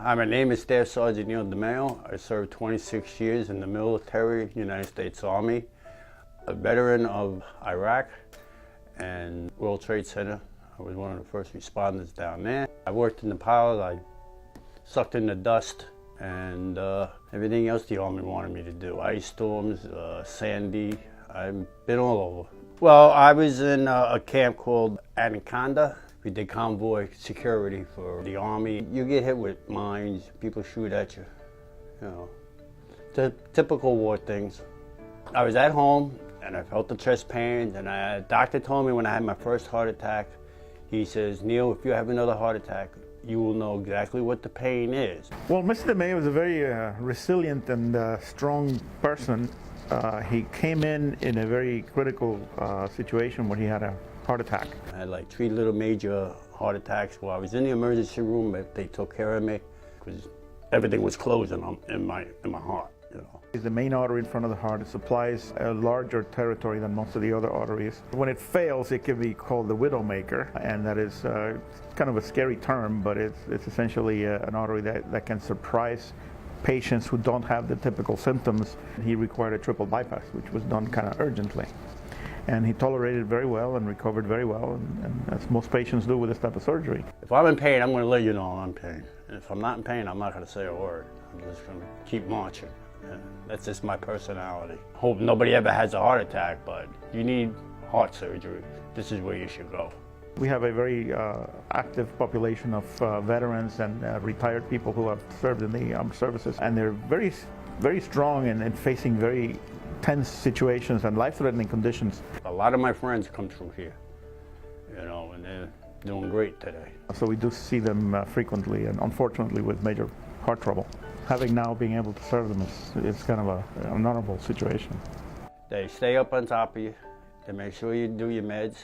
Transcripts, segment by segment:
Hi, my name is Staff Sergeant DeMaio. I served 26 years in the military, United States Army, a veteran of Iraq and World Trade Center. I was one of the first responders down there. I worked in the piles, I sucked in the dust, and everything else the Army wanted me to do. Ice storms, Sandy, I've been all over. Well, I was in a camp called Anaconda. We did convoy security for the Army. You get hit with mines, people shoot at you, you know, the typical war things. I was at home and I felt the chest pains, and a doctor told me when I had my first heart attack, he says, Neil, if you have another heart attack, you will know exactly what the pain is. Well, Mr. DeMaio was a very resilient and strong person. He came in a very critical situation when he had a heart attack. I had like 3 little major heart attacks while I was in the emergency room, but they took care of me because everything was closing in my heart, you know. The main artery in front of the heart. It supplies a larger territory than most of the other arteries. When it fails, it can be called the widowmaker, and that is kind of a scary term, but it's essentially an artery that can surprise patients who don't have the typical symptoms. He required a triple bypass, which was done kind of urgently. And he tolerated very well and recovered very well, and as most patients do with this type of surgery. If I'm in pain, I'm going to let you know I'm in pain. And if I'm not in pain, I'm not going to say a word. I'm just going to keep marching. And that's just my personality. Hope nobody ever has a heart attack, but you need heart surgery, this is where you should go. We have a very active population of veterans and retired people who have served in the armed services, and they're very, very strong in facing very tense situations and life-threatening conditions. A lot of my friends come through here, you know, and they're doing great today. So we do see them frequently, and unfortunately with major heart trouble. Having now being able to serve them is kind of an honorable situation. They stay up on top of you. They make sure you do your meds.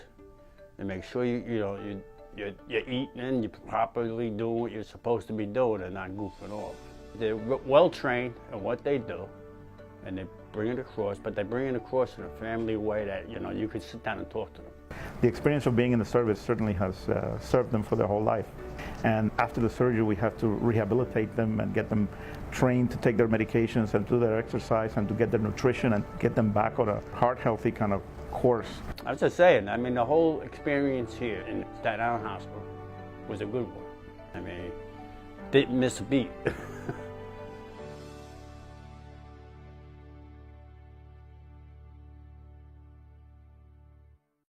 They make sure you're eating and you're properly doing what you're supposed to be doing and not goofing off. They're well trained in what they do, and they bring it across, but they bring it across in a family way that, you know, you can sit down and talk to them. The experience of being in the service certainly has served them for their whole life. And after the surgery, we have to rehabilitate them and get them trained to take their medications and do their exercise and to get their nutrition and get them back on a heart-healthy kind of course. I was just saying, I mean, the whole experience here in Staten Island Hospital was a good one. I mean, didn't miss a beat.